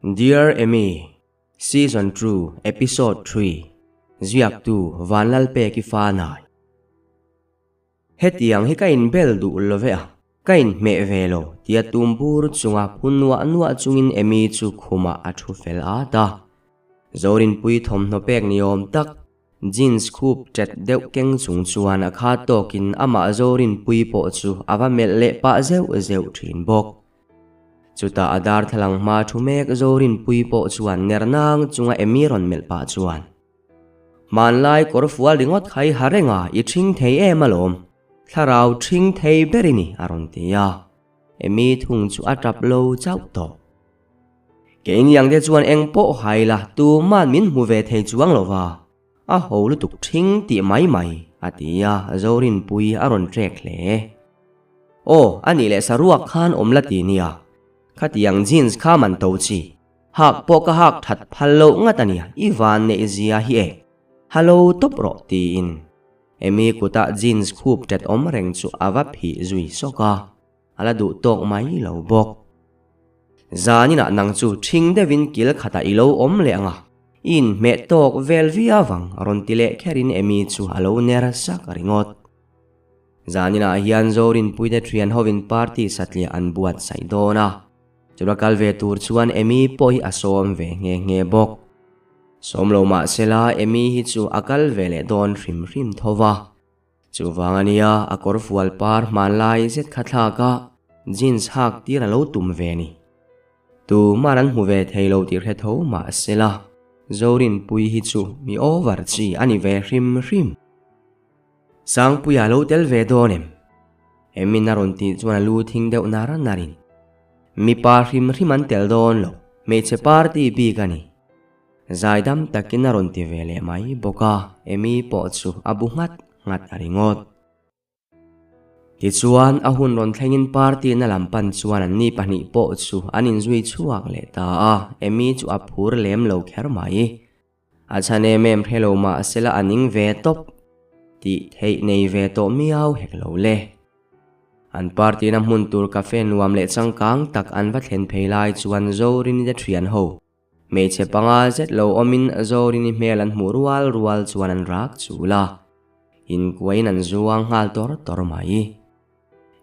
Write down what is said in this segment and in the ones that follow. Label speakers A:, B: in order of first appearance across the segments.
A: Dear Amy, Season 2, Episode 3, Ziak 2, Vanlal pe ki fanay. Hetiang hikain bel du lovea, kain me velo, tia tumbur tsunga punwa tsungin Amy chu khuma athu fel ata. Zorin pui thom no pek niom tak, jeans coupe chet deuh keng chung chuan a kha tokin ama zorin pui po chu ava mel le pa zeu thin bok. Chuta adar thalang ma thu mek zorin pui po chuan nernang chunga Amy ron mel pa chuan. Man lai kor fual ringot khai harenga I thing thei emalom. Tharau thing thei berini aron tia. Amy thung chu atrap lo chau to. Keng yang de chuan eng po hai la tu man min mu ve thei chuang lova. A ho lu tuk thing ti mai atia zorin pui aron trek le. O ani le saruak khan omlati nia. Khatiang jeans kha man to chi. Hak po ka hak that phalo ngatania Ivan ne zia hi e. Hello top ro ti in. Amy kuta jeans coupe tet om reng chu ava phi zui soka. Ala du tok mai lo bok. Zani na nang chu thing devin kil khata ilo om le anga. In me tok vel via wang ron tile kherin Amy chu alo ner sak ringot. Zani na hian zorin puide trian hovin party satlia an buat saidona. Churakal ve tur chuan Amy poi asom ve nge bok. Somlo ma sela Amy hi chu akal vele don rim thova. Chu wangania akor fual par man lai zet khatha ka jeans hak tir alo tum ve ni. Tu maran hu ve thailo tir he tho ma sela. Zorin pui hi chu mi over chi ani ve rim. Sang pui alo tel ve donem. Amy naron ti chuan lu thing deuh narin. Mi par rim an tel don lo. Me che party bi kani. Zaidam takin naron ti vele mai boka. Amy po chu abu ngat aringot. Ti chuan ahun ron thlengin party na lampan chuan an ni pani po chu anin zui chuak le ta a. Amy chu aphur lem lo kher mai. Achane mem phelo ma sela aning ve top. Ti thei nei ve to miau hek lo le. An party na mun tur cafe nuam le changkang tak an va thlen pheilai chuan zorin de thian ho. Me che panga zet lo omin zorin hmel an hmurual chuan an rak chula. In kuain an zuang ngal tor mai.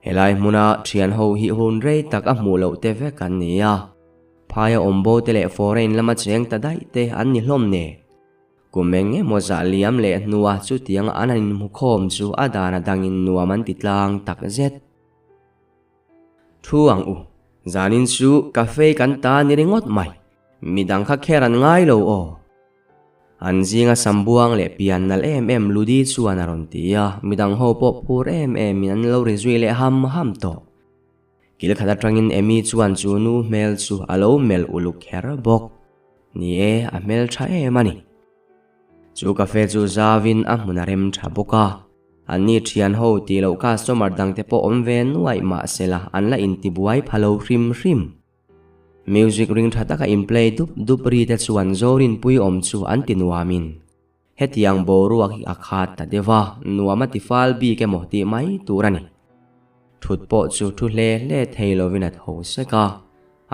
A: Helai muna thian ho hi hun rei tak a hmu lo te ve kan nia. Phaya ombo te le foreign lama cheng ta dai te an ni hlom ne. Kumenge mo za liam le nuwa chu tiang anin mu khom chu adana dangin nuaman titlang tak zet. Thuang u zanin chu cafe kan ta ni ringot mai. Midang kha kheran ngai lo o. Anjinga sambuang le pian nal ludi chuan aron tia. Midang ho po phur minan lo rizui le ham to. Kil khata trangin Amy chuan chu nu mel chu alo mel uluk kher bok. Ni e a mel tha mani. Chu cafe chu zawin a munarem tha boka. Ani thian ho ti lo ka somar dang te po omven nuai ma sela anla inti buai phalo rim. Music ring thataka in play dup ri te chuan zorin pui om chu an tinuamin. Hetiang boruak hi akhat ta dewa nuama ti fal bi ke mohti mai turani. Thut po chu thu le thailo vinat ho seka.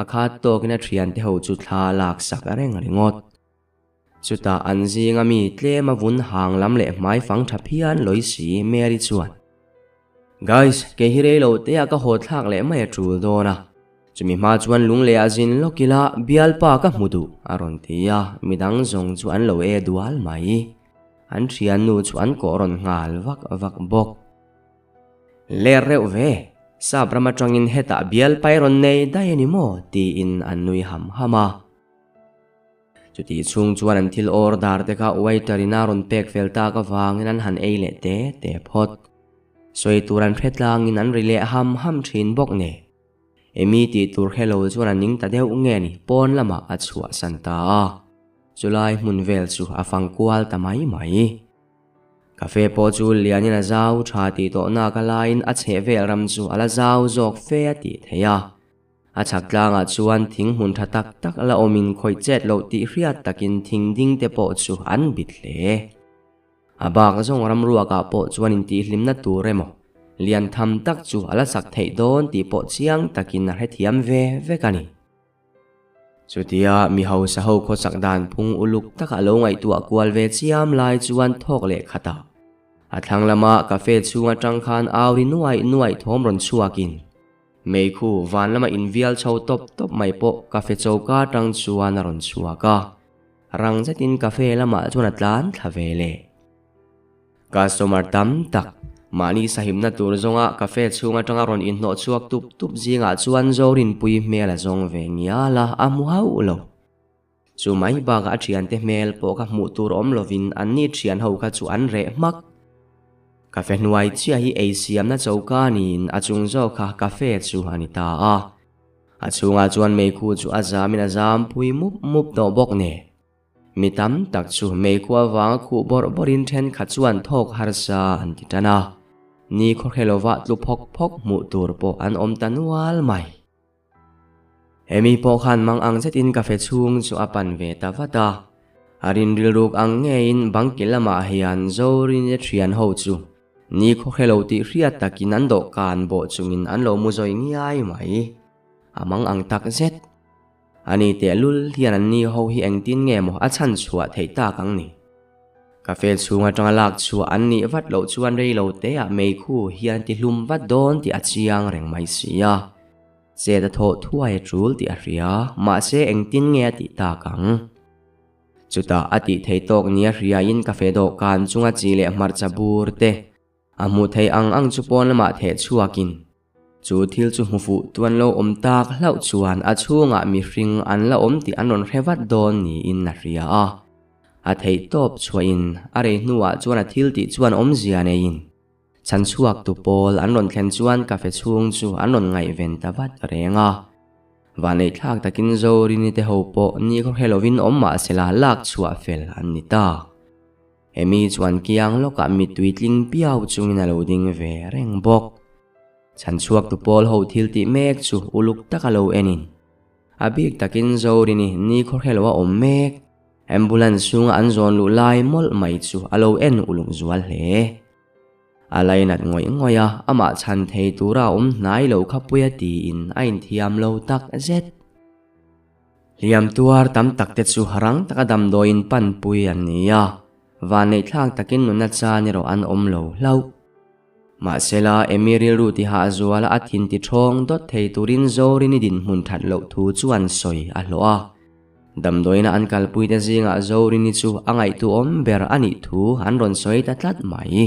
A: Akhat to kina thian te ho chu thla lak sak areng ringot. Chuta anji nga mi tle ma vun hang lam le mai fang thapian loi si meri chuan. Guys, ke hire lo te aka ho thak le mai trul dona. Chumi ma chuan lung le azin lokila bialpa ka mudu aron tia midang zong chuan lo e dual mai. An thian nu chuan koron ngal vak bok. Le reu ve sabrama trangin heta bialpai ron nei dai ani mo ti in annui hama. Chuti chung chuan an thil order te ka waiter inaron pek felta ka wangin an han eile te phot. Soi turan phetlang in an rile ham thin bok ne. Amy ti tur hello chuan an ning ta deuh nge ni pon lama a chua santa. Chulai mun vel chu afang kwal ta mai. Cafe po chu lianin a zau tha ti to na ka lain a che vel ram chu ala zau zok fe ti theya. A chaklanga chuan thing mun tha tak ala omin khoi chet lo ti hriat takin thing ding te po chu an bit le. Abak zong ram ruaka po chuan in ti hlimna turemo. Lian tham tak chu ala sak thei don ti po chiang takin na he thiam ve kani. Chu tia mi ho sa ho kho sak dan phung uluk taka lo ngai tua kwal ve chiam lai chuan thok le khata a thlang lama cafe chunga tangkhan auri nuai thom ron chuakin mei khu van lama invial chho top mai po cafe chauka tang chuan ron chuaka rang zetin cafe lama chuan atlan thavele customer tam tak mani sahim na tur zonga cafe chunga tanga ron in no chuak tup zinga chuan zorin pui mela zong ve ngia la amu hau lo chu mai ba ga thian te mel po ka mu tur om lovin an ni thian ho ka chu an re mak cafe nuai chia hi asiam na chauka nin achung zo kha cafe chu anita a chunga chuan mei khu chu azamin azam pui mup do bok ne mi tam tak chu mei khu awang khu borin then kha chuan thok harsa an titana ni kho khelowa tlu phok mu tur po an om tanwal mai emi po khan mang ang zetin cafe chung chu apan ve tawata arin rilruk ang ngein bangkilama hian zorin e thian ho chu ni kho khelo ti riat takin an do kan bo chungin an lo mu zoi ngiai mai amang ang tak zet ani te lul hian an ni ho hi engtin nge mo a chan chhuwa theita kang ni cafe chunga tanga lak chu an ni vat lo chuan rei lo te a mei khu hian ti hlum vat don ti a chiang reng mai sia che da tho thuai trul ti a ria ma se engtin nge ti ta kang chuta ati theitok nia ria in cafe do kan chunga chile marcha bur te amu thei ang chu pon lama the chuakin chu thil chu mufu tuan lo om tak hlau chuan a chunga mi hring an la om ti an ron rhevat don ni in na ria a thei top chuain are nuwa chuan a thil ti chuan om zia ne in chan chuak tu pol an ron thlen chuan cafe chung chu an ron ngai ven tavat renga vanei thak takin zori ni te ho po ni ko helovin om ma sela lak chua fel an ni ta emi chuan kiang loka mi tuitling piau chungin alo ding ve reng bok chan chuak tu pol ho thil ti mek chu uluk takalo enin abik takin zori ni ko helwa om mek ambulance sunga an zon lu lai mol mai chu alo en ulung zual hle alai nat ngoya ama chan thei tura nai lo khapuya ti in ain thiam lo tak zet liam tuar tam tak te chu harang takadam do in pan pui an nia vanei thak takin nuna cha ni ro an om lo hlau ma sela emiril ru ti ha zuala athin ti thong dot thei turin zori ni din hun that lo thu chuan soi a hloa damdoina an kalpui te zinga zori ni chu angai tu om ber ani thu an ron soi ta tlat mai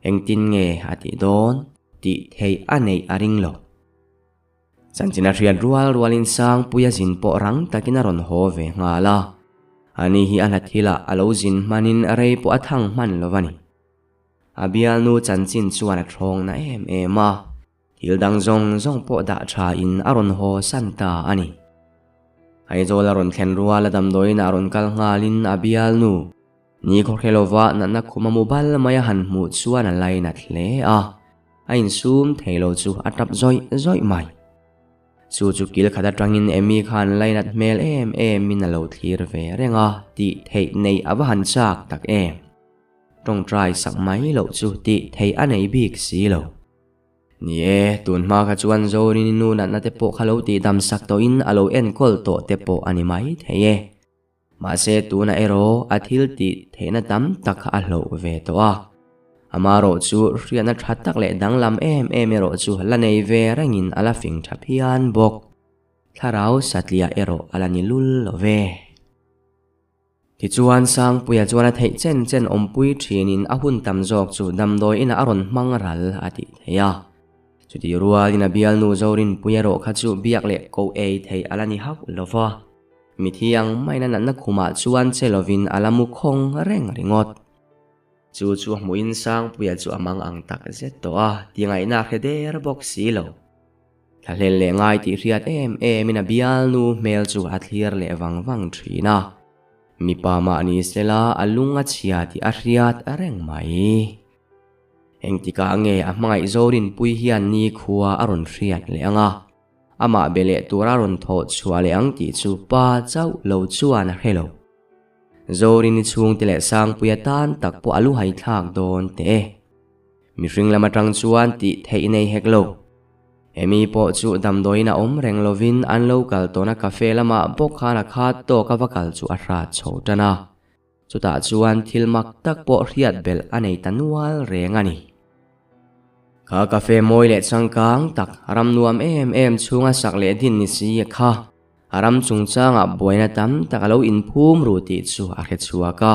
A: engtin nge ati don ti thei anei aring lo chanchina rian rualin sang puya zin po rang takina ron ho ve ngala ani hi anathila alo zin manin arei po athang man lovani abial nu chanchin chuan a thong na ema hildang zong po da tha in aron ho santa ani aizola ron thlen ruala damdoina aron kal ngalin abial nu ni ko khelowa na khuma mobile maya han mu chuan a laina thle ain sum theilo chu atap zoi mai chu kil khada tangin emi khan lainat mel min alo thlir ve renga ti thei nei awahan chak tak tong try sak mai lo chu ti thei anei bik si lo nie tun ma kha chuan zori ni nu na te po khalo ti dam sak to in alo en kol to te po ani mai theye ma se tu na ero athil ti theina tam tak a hlo ve to amaro chu riana thatak le danglam ero chu lanei ve rangin ala fing thapian bok tharau satlia ero alani lul love ti chuan sang puya chuan thei chen om pui thinin a hun tam jok chu damdoi ina aron mangral ati theya chuti rual ina bial nu zorin puya ro kha chu biak le ko thei alani hak lova mithiang maina na khuma chuan chelovin alamu khong reng ringot chu muin sang puya chu amang ang tak zet to tingai na kheder box silo thalel le ngai ti riat mina bial nu mel chu athlir le wang thina mi pa ma ni sela alunga chia ti ariat areng mai engtika nge amangai zorin pui hian ni khuwa aron riat le anga ama bele tura ron tho chua le ang ti chu pa chau lo chuan hello zorin ni chung tile sang puya tan tak po alu hai thak don te mi ring lama tang chuan ti thei nei heklo emi po chu damdoina om reng lovin an local tona cafe lama bok khana khat to ka vakal chu a hra chhotana chuta chuan thilmak tak po riat bel anei tanual rengani ka cafe moi le changkang tak ram nuam em chunga sak le din ni si kha aram chungchanga boina tam takalo in phum ru ti chu a khe chuaka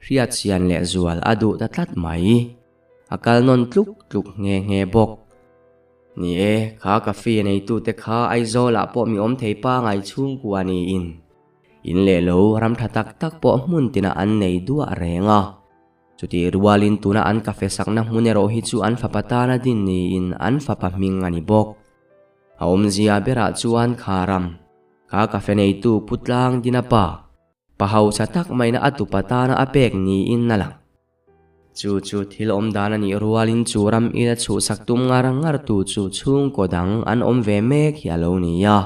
A: riat chian le zual adu tatlat mai akal non tluk nge bok ni kha cafe nei tu te kha aizola po mi om thei pa ngai chung kuani in le lo ram thatak tak po mun tina an nei dua renga chuti rualin tuna an cafe sakna munero hi chu an fapatana din ni in an fapaming ani bok aom zia bera chuan kharam ka cafe nei tu putlang dinapa pahau chatak maina atupatana apek ni in nalang chu thil om dana ni rualin churam ila chu saktum ngar tu chu chung kodang an om ve mek hi alo ni ya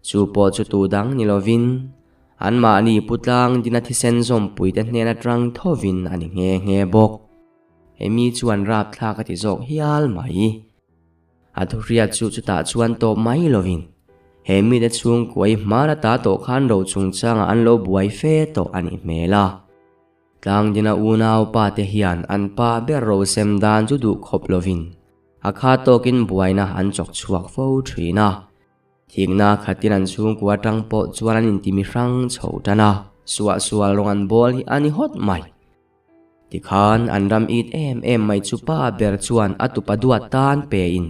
A: chu po chu tu dang ni lovin an ma ni putlang dina thi sen zom puite hnena trang thovin ani nge bok emi chuan rap thla ka ti jok hial mai athuria chu ta chuan to mai lovin hemi de chung koi mara ta to khan ro chung changa an lo buai fe to ani mela tlang dina unaw pa te hian an pa ber ro sem dan chu du khop lovin akha to kin buaina an chok chuak fo thina thingna khatin an chung kwa tang po chuan an intimi rang chhotana sual rongan bol hi ani hot mai tikhan an ram it em mai chu pa ber chuan atupa duat tan pe in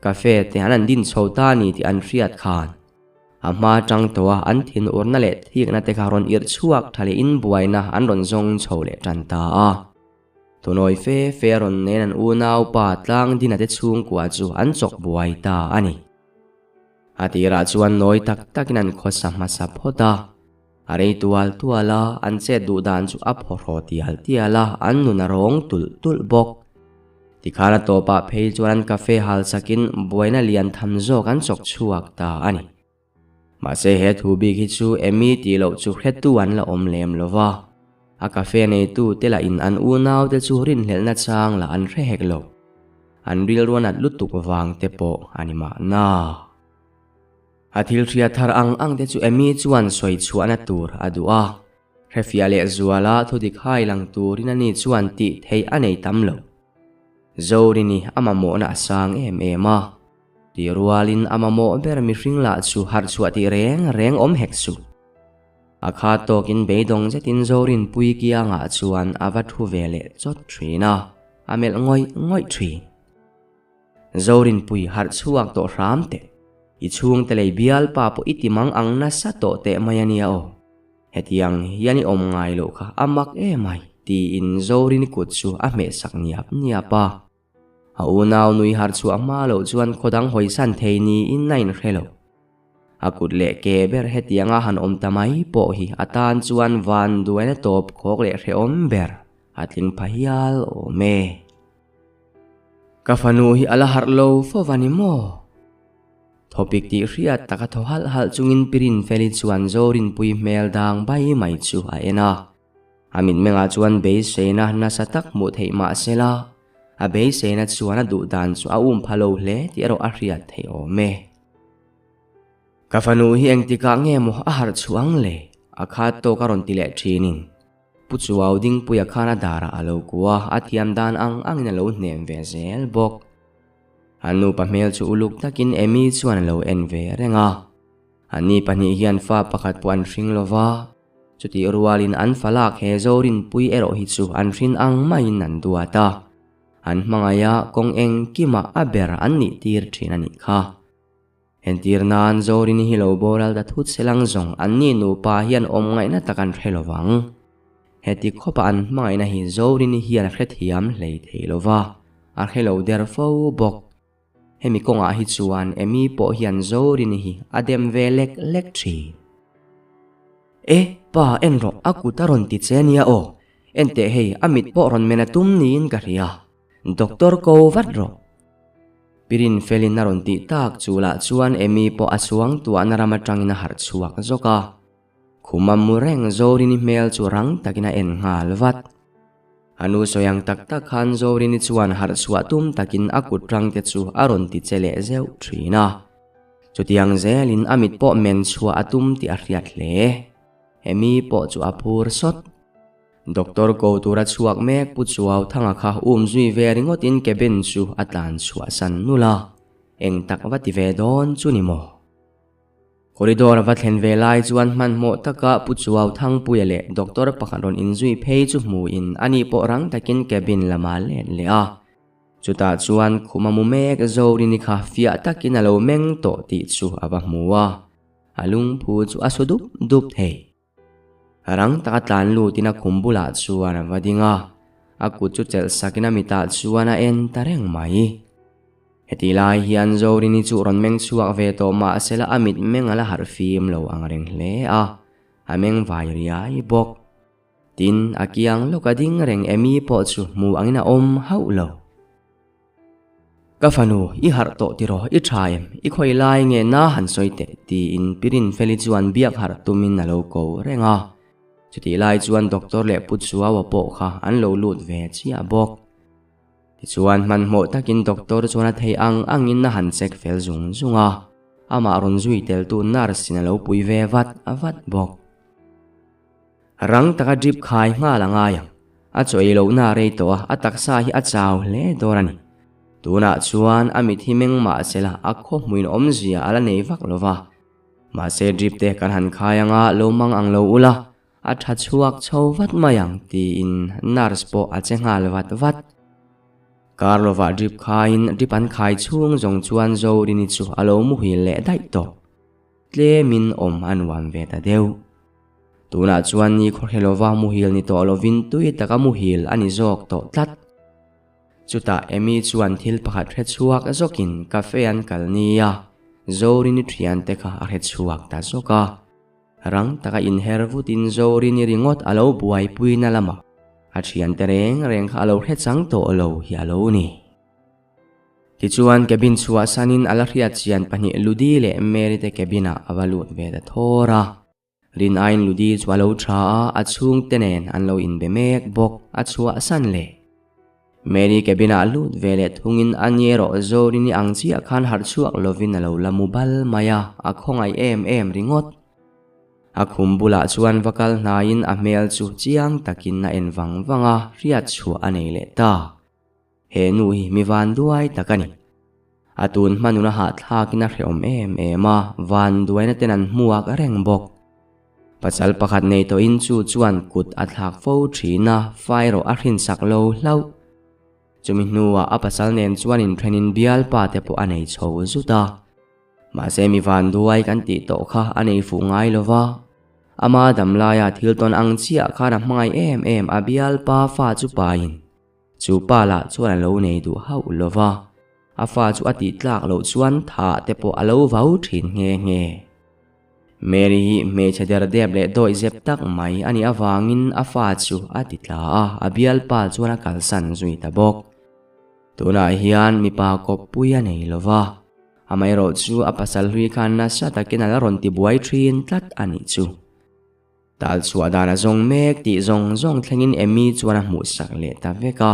A: cafe te an din chhota ni ti an riat khan ama tang towa an thin orna le thikna te kharon ir chuak thale in buaina an ron zong chhole tanta a tunoi fe ron nen an unaw pa tlang dina te chung kwa chu an chok buai ta ani atira chuan noi tak takin an khosa masa phota arei tuala an che du dan chu a phoro tiala an nuna rong tul bok tikhana to pa phei chuan cafe hal sakin buaina lian tham zo kan chok chuak ta ani ma se he thu bi khi chu emi ti lo chu hretu an la om lem lova a cafe nei tu tela in an unaw te chu rin helna chang la an re hek lo an ril ron at lutuk wang te po ani ma na athil ria thar ang te chu emi chuan soi chuana tur adua refiale zuala thodi khai lang turin ani chuan ti thei anei tamlo zorini amamo na sang ema ti rualin amamo ber mi ringla chu har chuati reng om heksu akha tokin beidong zetin zorin pui kia nga chuan avathu vele chot thrina amel ngoi thri zorin pui har chuak to ramte i chung telei bial pa po itimang ang nasa to te mayania o hetiang yani om ngai lo kha amak mai ti in zorin kut chu a me sak niapa a unaw nui har chu ama lo chuan khodang hoisan theini in nain khelo akut le ke ber hetianga han om tamai po hi atan chuan van duena top khok le re om ber atlin phahial o me kafanu hi ala harlo fo vanimo topic ti riat taka hal chungin pirin feli chuan zorin pui mel dang bai mai chu a ena amin menga chuan be seina na satak mu thei ma sela a be seina chuan a du dan chu a phalo hle ti ro a riat thei o me kafanu hi engtika nge mo a har chuang le akha to karon ti le thinin puchuaw ding puya khana dara alo kuwa athiam dan ang na lo hnem ve zel bok anu pamel chu uluk takin emi chuan lo enve renga ani pani hian fa pakhat puan ring lova chuti rualin an falak he zorin pui ero hi chu an rin ang mai nan duata an mangaya kong eng kima aber an ni tir thin ani kha entir nan zorin hi lo boral da thut selang zong an ni nu pa hian om ngai na takan thelowang heti khopa an mai na hi zorin hian hret hiam hlei theilova a khelo der fo bok hemi konga hi chuan emi po hian zorin hi adem velek tri pa enro akutaron ti chenia o ente hei amit po ron mena tum nin ka ria doktor ko vadro pirin felin naron ti tak chula chuan emi po asuang tua narama tangina har chuak zoka khumam mureng zorin mel churang takina en ngal vat anu soyang tak tak khan zorin ni chuan har chua tum takin akut rang te chu aron ti chele zeu thina chutiang zelin amit po men chua atum ti ariat hle emi po chu apur sot doktor ko tura chuak mek pu chuaw thanga kha zui ve ringotin keben chu atlan chua san nula eng tak wati ve don chu ni mo koridor va thlen ve lai chuan man mo taka pu chuaw thang puyale doktor pakharon in zui phei chu mu in ani po rang takin kebin lama len le a chuta chuan khumamu mek zori ni kha fia takin alo meng to ti chu awa muwa alung phu chu asudup dup thei rang taka tlan lu tina khumbula chuan avadinga aku chu chel sakina mita chuan a en tareng mai heti lai hian zori ni chu ron meng chuak ve to ma sela amit meng ala har fim lo ang reng hle a ameng vai riai bok tin akiang lokading reng emi po chu mu angina om hau lo kafanu I har to tiro I thaim I khoi lai nge na han soite ti in pirin feli chuan biak har tumin na lo ko renga chuti lai chuan doktor le put chuaw po kha an lo lut ve chia bok chuan man mo takin doktor chuan a thei angin na han chek fel zunga ama ron zui tel tu nar sin lo pui ve avat bok rang taka drip khai nga langa yang a choi lo na rei to a taksa hi a chaw hle dorani tuna chuan amit hi meng ma sela a kho muin om zia ala nei vak lova ma se drip te kan han khayanga lo mang ang lo ula a tha chuak chowat mayang ti in nurse po a chengal vat Karlova drip khain dripan khai chung zong chuan zori ni chu alo mu hi le dai to tle min om anwan ve ta deu tuna chuan ni khorhelova mu hil ni to lovin tui taka mu hil ani zok to tlat chuta emi chuan thil pakhat hre chuak zokin cafe an kalnia zori ni thian te kha a hre chuak ta zoka rang taka in hervutin zori ni ringot alo buai puina lama a thian tereng reng kha alo hre chang to lo hi alo ni ti chuan cabin chua sanin ala hriat chian pani ludi le meri te cabina avalut ve da thora rin ain ludi chwalo tha a chung tenen an lo in be mek bok a chua san le meri cabina lut ve le thungin aniero zori ni angchi a khan har chuak lovin alo lamubal maya a khongai em ringot a khumbula chuan vakal nain a mel chu chiang takin na en wanga riat chu anei le ta he nu hi mi van duai takani atun manuna ha thlakina hreom ema van duai na tenan muak reng bok pachal pakhat nei to in chu chuan kut a thlak fo thina fairo a hrin sak lo hlau chumi nuwa a pasal nen chuan in threnin bial pa te po anei chho zuta ma se mi van duai kan ti to kha anei fu ngai lova ama damlaya thilton angchia khara hmangai em abial pa fa chu pain chu pala chuan lo nei du hau lova a fa chu ati tlak lo chuan tha te po alo vau thin nge Mary me chadar deb le doi zep tak mai ani awangin a fa chu ati tla abial pa chuan kalsan zui ta bok tuna hian mi pa ko puya nei lova amai ro chu apasal hui khan na sa takin ala ron ti buai thin tlat ani chu tal chu adana zong mek ti zong thlengin emi chuan a mu sak le ta veka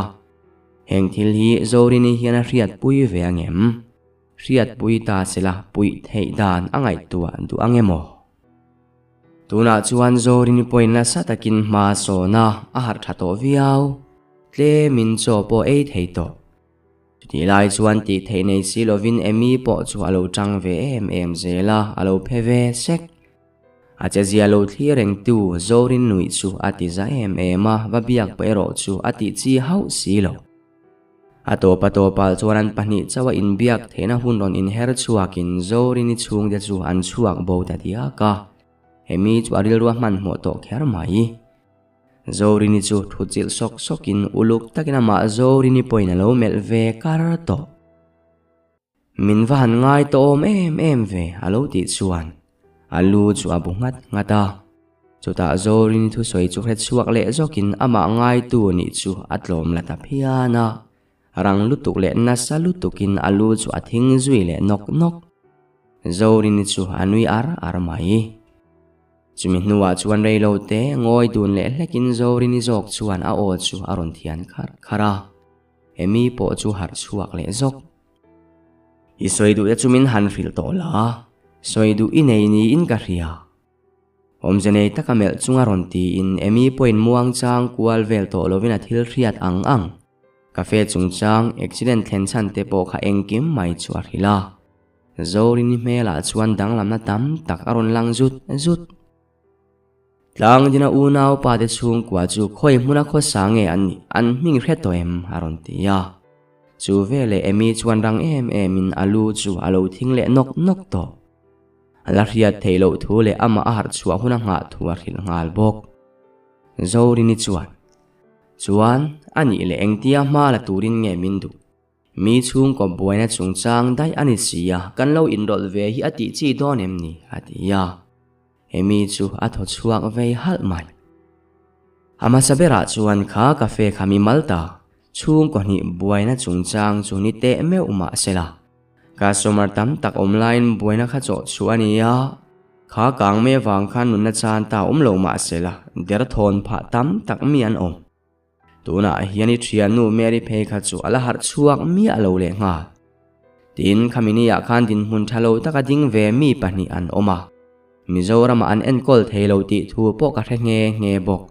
A: heng thil hi zori ni hian a hriat pui ve angem hriat pui ta sela pui thei dan angai tua du angemo tuna chuan zori ni point na sa takin ma so na a har thato viau tle min cho po e thei to ti lai chuan ti thei nei si lovin emi po chu alo tang ve em zela alo pheve sek acha zialo thireng tu zorin nui chu ati za ema va biak pero chu ati chi hau silo ato pal chuan pani chawa in biak thena hunron in her chuakin zorin ni chung de chu an chuak bo ta dia ka hemi chu aril ruah man mo to kher mai zorin ni chu thuchil sokin uluk takina ma zorin ni poina lo mel ve kar to min van ngai to em ve alo ti chuan alu chu abungat ngata chuta zorin thu soi chu hret chuak le zokin ama ngai tu ni chu atlom la ta phiana rang lutuk le na salutukin alu chu athing zui le nok zorin chu anui ar mai chumi hnuah chuan reilo te ngawi dun le hlekin zori ni zawk chuan a aw chu a rawn thian khara emi pawh chu har chuak le zawk i soidu te chumin han hril tawh la soidu i nei ni in ka hria omze nei taka melh chunga rawn ti in emi pawhin muang chang kual vel tawh lovin a thil hriat ang cafe chung chang accident thlen chan te pawh kha engkim mai chu a hrila zori ni hmela chuan danglamna tam tak a rawn lang zut tlang dina unaw pa te chung kwa chu khoi hmuna khaw sange an hming hret to em a rawn tia chu vele emi chuan rang em in alu chu alo thing le nok to ala hriat theilo thu le ama a har chua huna nga thu a hril ngal bok zori ni chuan ani le engtia ma la turin nge min du mi chung ko buaina chung chang dai ani sia kan lo in rol ve hi ati chi don em ni atia emi chu a tho chuak ve hal mai ama sabera chuan kha cafe khami malta chung ko ni buaina chung chang chu ni te me uma sela customer tam tak online buaina kha cho chu ania kha kang me wang khan nun na chan ta lo ma sela der thon pha tam tak mi an om tuna hiani thian nu meri phei kha chu ala har chuak mi alo le nga tin khamini ya khan din hun thalo taka ding ve mi pani an oma Mizoram an enkol theilo ti thu po ka nge bok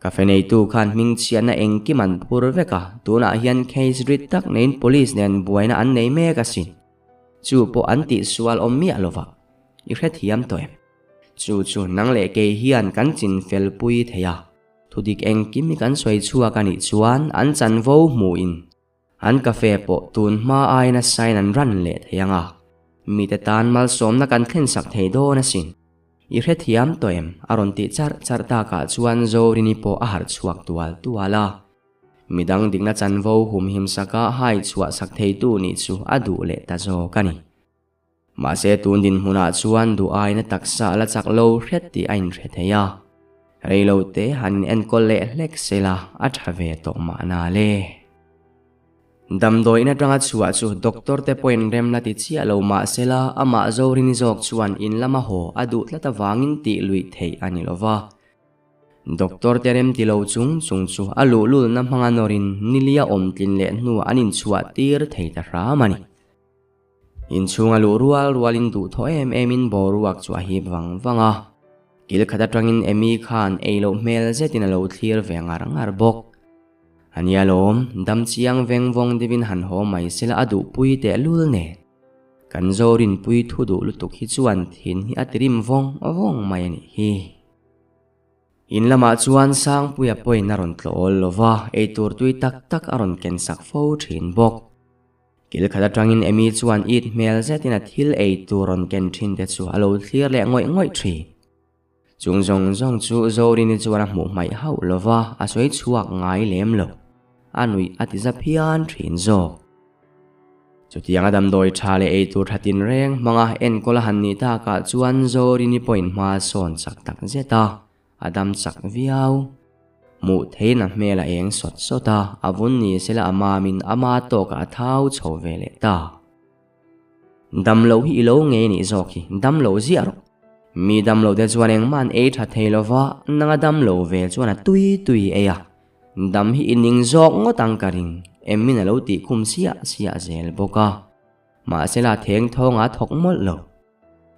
A: cafe nei tu khan ming chian na engki man phur veka tuna hian case rit tak nein police nen buaina an nei me ka sin chu po an ti sual om mi alova i hret hiam to em chu nang le ke hian kan chin fel pui theya thudik engki mi kan soi chua kani chuan an chan vo mu in an cafe po tun ma aina sign an ran le theyanga mi te tan mal som na kan thlen sak thei do na sin i hret hiam to em aron ti char ta ka chuan zori ni po a har chuak tuala midang ding na chan vo hum him saka hai chua sak thei tu ni chu adu le ta zo kani ma se tun din huna chuan du ai na taksa la chak lo hret ti ain hret heya reilo te han en kol le hlek sela a thave to ma na le damdoi na tanga chua chu doctor te point rem la ti chia lo ma sela ama zori ni jok chuan in lama ho adu tlata wangin ti lui thei ani lova doctor terem ti lo chung chu alu lul na manga norin nilia om tin le nu anin chua tir thei ta ramani in chunga lu rual in du tho em in boruak chu hi wanga kil khata tangin emi khan eilo mel zetin lo thlir ve ngar bok anialom dam chiang veng vong divin han ho mai sela adu pui te lul ne kan zorin pui thu du lutuk hi chuan thin hi atrim vong mai ani hi in lama chuan sang puya poi naron tlol lova e tur tui tak aron ken sak fo thin bok kil khata tangin emi chuan it mel zetin a thil e turon ken thin te chu alo thlir le ngoi thi chung zong chu zorin ni chuan mu mai hau lova a soi chuak ngai lem lo anui atiza phian thin zo chutiang adam doi thale e tur thatin reng manga en kola han ni ta ka chuan zori ni point ma son sak tak zeta adam sak viau mu theina mela eng sota avun ni sela ama min ama to ka thau chho vele ta dam lo hi lo nge ni zoki dam lo ziaro mi dam lo de chuan eng man e tha theilova nanga dam lo ve chuan a tui e ya dam hi ining zok ngotang karing emmin alo ti khum sia zel boka ma sela theng thonga thok mol lo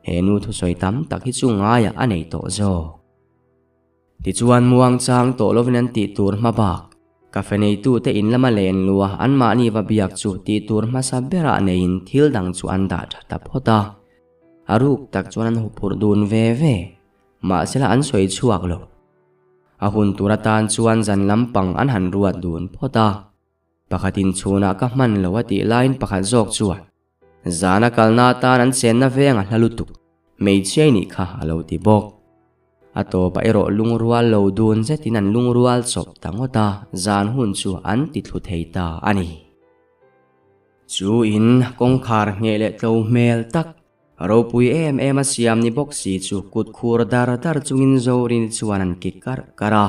A: henu thu soi tam tak hi chunga ya anei to zo ti chuan muang chang to lovin an ti tur ma bak cafe nei tu te in lama len lua an ma ni wa biak chu ti tur ma sa bera nein thil dang chu an da tha phota aruk tak chuan an hupur dun ve ma sela an soi chuak lo ahun turatan chuan zan lampang an han ruat dun phota pakhatin chuna ka man lawati line pakhat jok chuan zana kalna tan an chen na venga hlutuk mei cheni kha alo ti bok ato pa ero lungrual lo dun zetin an lungrual chop tangota zan hun chu an ti thlu theita ani chu in kongkhar ngele tlo mel tak ro pui em a siam ni boxi chu kut khur dar chungin zorin chuan an kikar kara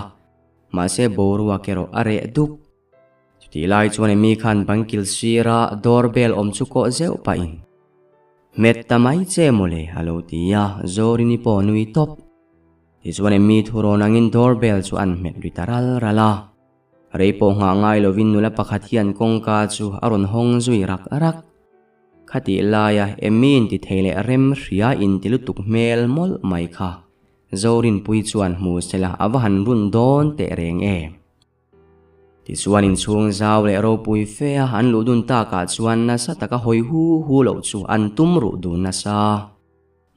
A: ma se borwa kero are duk ti lai chuan mi khan bangkil sira doorbell om chu ko zeu pa in met tamai che mole halo tia zorini po nui top Ti chuan emi thuron angin doorbell chu an met ritaral rala. Reipo nga ngai lovin nula pakhat hian kongka chu aron hong zui rak rak. Khati laya emi in ti theile rem hria in ti lutuk mel mol mai kha. Zorin pui chuan mu sela avahan run don te reng e. Ti chuan in chung zau le ro pui fea an lu dun ta ka chuan na sa taka hoi hu lo chu an tum ru dun na sa.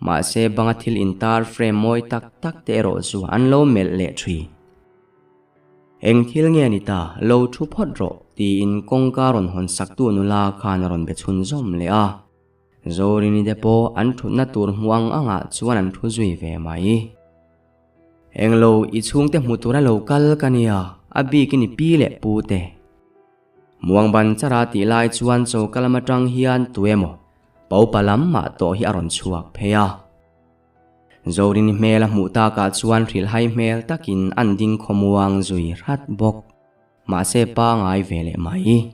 A: Ma se banga thil in tar frame moi tak tak te ro chu an lo mel le thui. Eng thil nge ni ta lo thu phot ro ti in kongka ron hon sak tu nula khan ron be chun zom le a. Zori ni depo an thut na tur huang anga chuan an thu zui ve mai. Eng lo I chung te mutura local kania abi kini pi le pu te. Muang ban chara ti lai chuan cho kalamatang hian tuemo. Pau palam ma to hi aron chuak phea. Zorin mela muta ka chuan ril hai mel takin anding khomuang zui rat bok. Ma se pa ngai vele mai.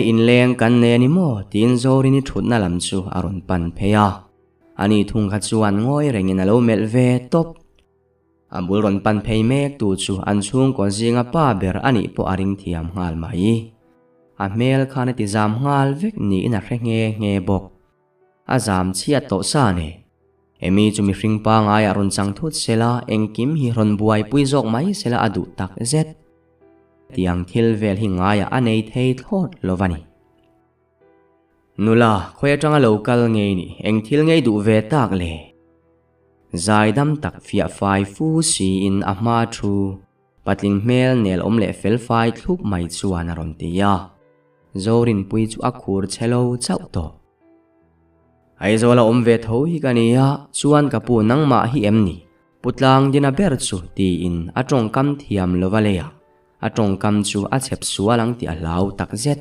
A: In leng kan ne ni mo tin zorin thut na lam chu aron pan phea. Ani thung kha chuan ngoi rengin alo mel ve top. Ambul ron pan phei mek tu chu an chung ko zinga pa ber ani po aring thiam ngal mai. A mel khane ti zam ngal vek ni na nge bok. A zam chia to sa ne. Emi chu mi hring pa ngai aron chang thut sela engkim hi ron buai pui jok mai sela adu tak zet. Tiang thil vel hi ngai anei thei thot lovani. Nula khoya tanga local nge ni eng thil ngei du ve tak le. Zai dam tak fia fai fu si in ama thu. Patling mel nel om le fel fai thup mai chuan aron tia. Zorin pui chu akur chelo chau to. Ai zola om ve tho hi kania chuan kapu nang ma hi em ni. Putlang dina ber chu ti in atong kam thiam lovalea. Atong kam chu a chep sualang ti alau tak zet.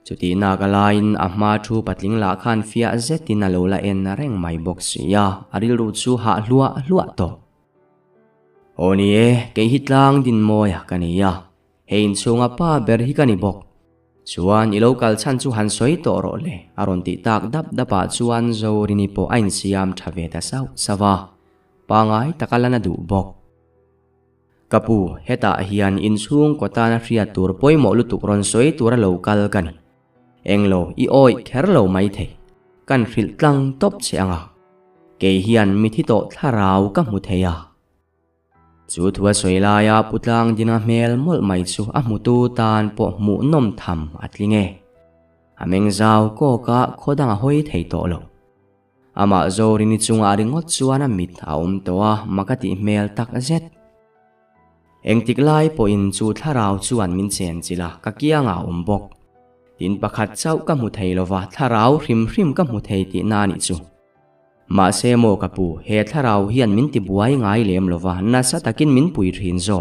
A: Chu ti nagalain ama thu patling la khan fia zet tin alola en reng mai box ya aril ru chu ha lua to. Oni ke hitlang din moya kania. Hein chunga pa ber hi kani bok. Chuan I local chan chu han soi to ro le aron ti tak dap dapa chuan zorini po ain siam thave ta sau sawa pangai takalana du bok. Kapu heta hian in chung kota na hria tur poimo lutuk ron soi tura local kani. Englo I oi kherlo mai the. Kan hril tlang top che anga. Ke hian mi thi to tharau ka mu theya. Chu thua soilaya putlang dina mel mol mai chu amutu tan po mu nom tham atlinge. Ameng zau ko ka khodanga hoi thei to lo. Ama zorini chunga ringot chuana mit aum towa makati mel tak zet. Engtik lai po in chu tharau chuan min chen chila ka kianga umbok. Tin pakhat chau ka mu thei lova tharau hrim ka mu thei ti na ni chu. Ma se mo kapu he tharau hian min ti buai ngai lem lova na sa takin min pui thin zo.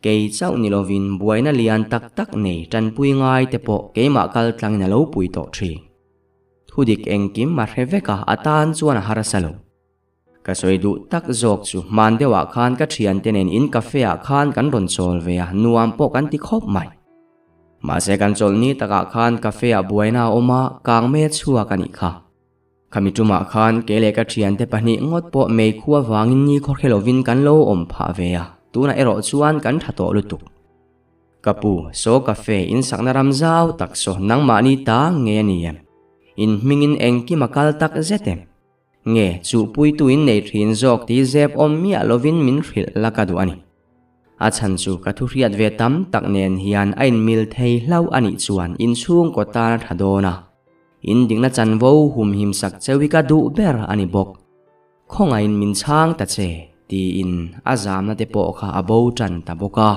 A: Kei chau ni lovin buai na lian tak tak nei tan pui ngai te po ke ma kal tlang na lo pui to thi. Thudik engkim ma reveka atan chuan harasalo. Ka soidu tak zok chu man dewa khan ka thian tenen in cafe a khan kan ron chol ve a nuam po kan ti khop mai. Ma se kan chol ni taka khan cafe a buai na oma kang me chua kani kha. Kamituma khan kele ka thian te pani ngot po mei khuwa wangin ni khor helovin kan lo om pha ve a tuna ero chuan kan thato lutuk. Kapu so cafe in sakna ram zau tak so nang ma ni ta nge ni em. In mingin engki makal tak zetem. Nge chu pui tu in nei thin jok ti zep om mi alovin min hril lakadu ani. A chan chu ka thu riat ve tam tak nen hian ain mil thei hlau ani chuan in chung ko ta thadona. In ding na chan vo hum him sak chewika du ber ani bok. Khonga in min chang ta che ti in azam na te po kha abo chan ta boka.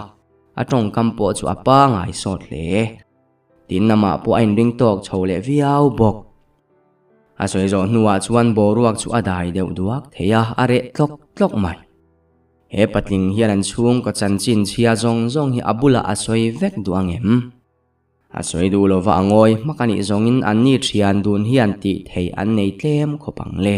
A: Atong kam po chu apa ngai sot le. Tin nama po ain ring tok chole viau bok. Asoi zo nuwa chuan boruak chu adai deuh duak theya are tlok mai. He patling hian an chung ko chan chin chia zong hi abula asoi vek duangem. Asoi du lova angoi makani zongin an ni thian dun hian ti thei an nei tlem khopang le.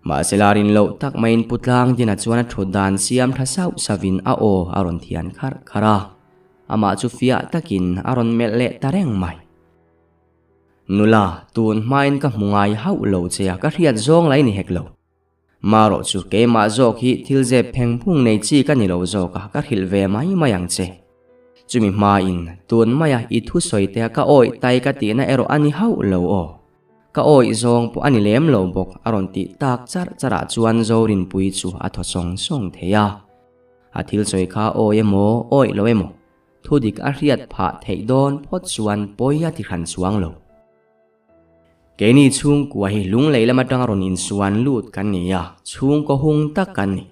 A: Ma selarin lo tak main putlang dina chuan thodan siam thasau savin a o aron thian khara. Ama chu fia takin aron melle tareng mai. Nula tun main ka mungai hau lo chea ka riat zong lai ni heklo. mà rồi chú kế mà zo khi thil dẹp phèn phung này chi cái này lâu zo cả các hil về máy mà yang che chú mi mà in tuần mà ya ít thu soi te ka oi tay ka ti na ero ani hau lâu o ka oi zong pu ani lem lo bok aron ti tak char chara chuan zo rin pui chu a tho song song the ya a thil soi kha oi emo oi lo emo thu dik a riat pha thei don phot chuan poia ti khan chuang lo ke ni chung kwa hi lung leila ma tang ron in suan lut kan ni ya chung ko hung tak kan ni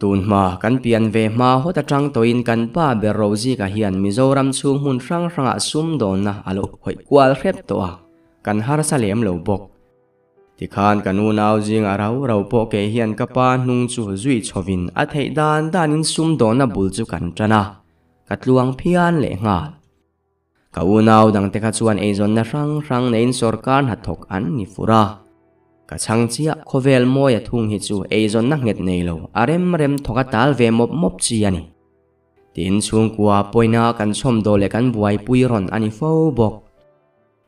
A: tun ma kan pian ve ma hot atang to in kan pa be rozi ka hian mizoram chung hun rang ranga sum don na alo hoi kwal rep to a kan har sa lem lo bok ti khan kanu naw jing arau rau po ke hian ka pa nung chu zui chovin a thei dan dan in sum don na bul chu kan trana katluang phian le nga kaunaw dang te kha chuan ezon na rang nein sarkar hathok an ni fura ka changchia khovel moya thung hi chu ezon na nget nei lo rem thoka tal ve mop chi ani tin chung kwa poina kan chom do le kan buai pui ron ani fo bok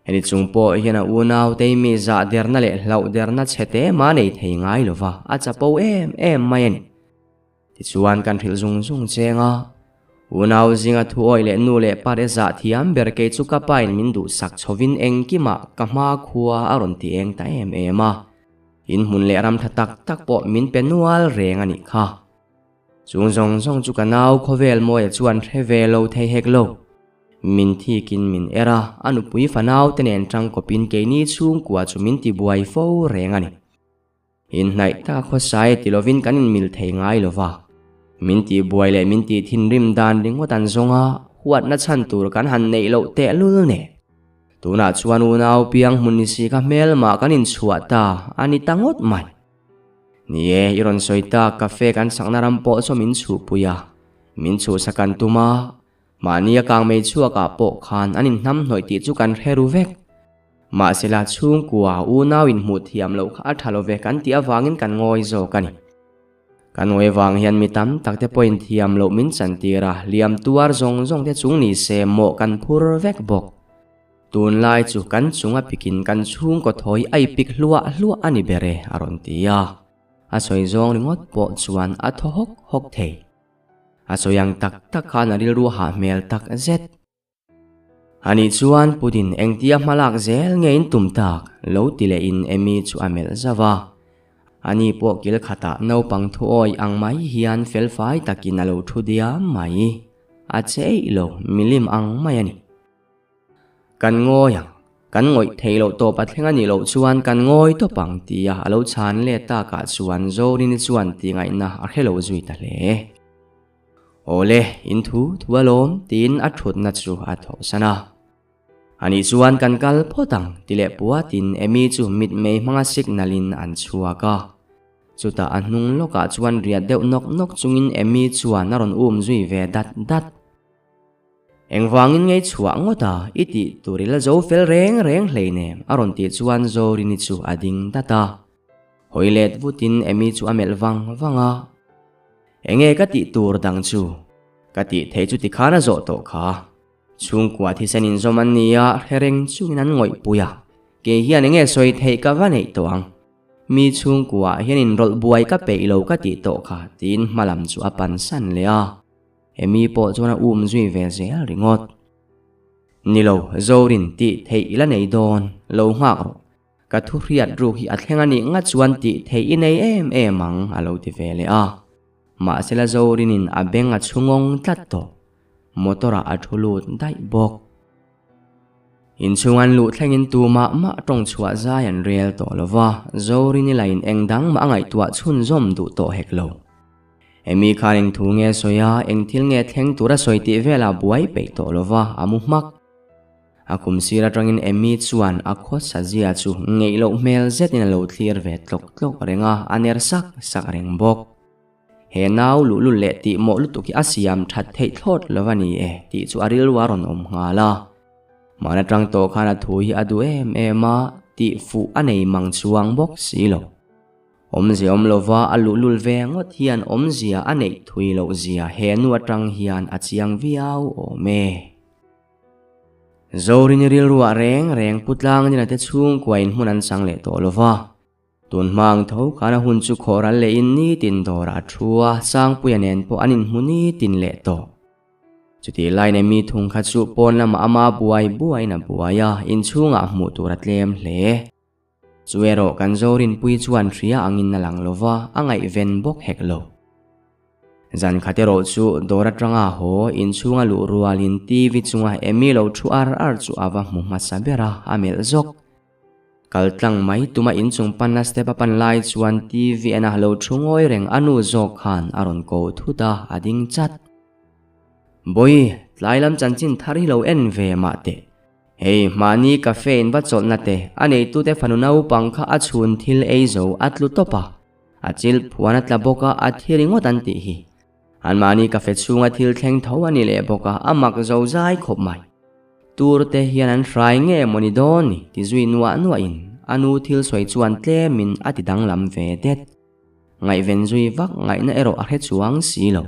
A: heni chung po hian a unaw te mi za derna le hlau derna chete ma nei thei ngai lova a chapo em mai ani ti chuan kan thil zung chenga unaw zinga thu oi le nu le pare za thiam berke chu ka pain min du sak chovin engkima kama khuwa aron ti eng ta ema in mun le ram thatak tak po min penual reng ani kha chung zong chu kanaw khovel moya chuan thevelo thei hek lo min thi kin min era anu pui fanaw tenen tang kopin ke ni chung kwa chu min ti buai fo reng ani in nai ta kho sai ti lovin kanin mil thei ngai lova min ti buai le min ti thin rim dan ding wa tan zonga huat na chan tur kan han nei lo te lul ne tuna chuan unaw piang mun ni si ka mel ma kanin chuata ani tangot mai nie iron soita cafe kan sangnaram po so min chu puya min chu sakan tuma mania kang mei chu ka po khan anin nam noi ti chu kan heru vek ma sela chung kwa unaw in mu thiam lo kha thalo ve kan ti awangin kan ngoi zo kani kan ngoi wang hian mi tam takte point thiam lo min chan tira liam tuar zong te chung ni se mo kan phur vek bok tun lai chu kan chunga pikin kan chung ko thoi ai pik hlua ani bere aron tia a soi zong ringot po chuan a tho hok thei a soyang tak khan aril ru ha mel tak zet ani chuan pudin engtia malak zel ngein tum tak lo tile in emi chu amel zawa ani po kil khata no pang thu oi ang mai hian fel fai takin alo thu dia mai a chei lo milim ang mai ani kan ngoi theilo to pathenga ni lo chuan kan ngoi to pang tia alo chan le ta ka chuan zo rin chuan ti ngai na a khelo zui ta le ole in thu thualom tin a thut na chu a tho sana ani chuan kan kal photang tile puwa tin emi chu mit mei manga signalin an chuaka chuta anung loka chuan ria deuh nok chungin emi chuan aron zui ve dat engwangin ngei chua ngota iti turila zo fel reng hleine aron ti chuan zo rini chu ading data hoilet vutin emi chu amel wanga enge ka ti tur dang chu ka ti thei chu ti khana zo to kha chung kwa thi sanin zoman nia hereng chungin an ngoi puya ke hian enge soi thei ka va nei toang mi chung kwa hianin rol buai ka peilo ka ti to kha tin malam chu apan san lea emi po chona zui ve zel ringot nilo zorin ti thei ila nei don lo ngak ro ka thu riat ru hi athengani nga chuan ti thei inei em ang alo ti vele a ma sela zorin in abenga chungong tlat to motora athulut dai bok in chungan lu thlengin tuma ma tong chua zayan rel to lova zorin line engdang ma ngai tua chun zom du to heklo emi khaning thu nge soya engthil nge thleng tura soiti vela buai pe to lova amu mak akum sira tangin emi chuan akho sajia chu ngeilo mel zetin lo clear ve tlok renga aner sak reng bok he naw lu le ti mo lu tuki asiam that thei thot lovani e ti chu aril waron ngala mana tang to khana thui adu ema ti fu anei mang chuang bok silo omzi omlova alulul ve ngot hian omzia anei thui lo zia he nu atang hian achiang viau ome zorin ril ruwa reng putlang dina te chung kwain hunan sang le to lova tuần mang thấu khana hun chu khoral le in ni tin dora thua sang puyanen po anin huni tin le to chuti lai ne mi thung kha chu pon lama ama buai na buaya in chunga mu turat lem hle chuero kan zorin pui chuan thria angin na lang lova angai ven bok hek lo zan khatero chu dora tanga ho in chunga lu rualin tv chunga emi lo thu ar chu awa mu ma sabera amel zok kaltlang mai tuma in chung panna step pan lai chuan tv ana lo thungoi reng anu zok khan aron ko thuta ading chat boy tlailam chanchin thari lo en ve ma te hey mani cafe in ba chol na te anei tu te fanunau pangkha a chhun thil ei zo atlu topa achil phuana tla boka a thiringo tan ti hi an mani cafe chunga thil thleng tho ani le boka amak zo zai khop mai tur te hian an hrai nge moni don ni ti zui nuwa in anu thil soi chuan tle min ati dang lam ve det ngai ven zui vak ngai na ero a he chuang si lo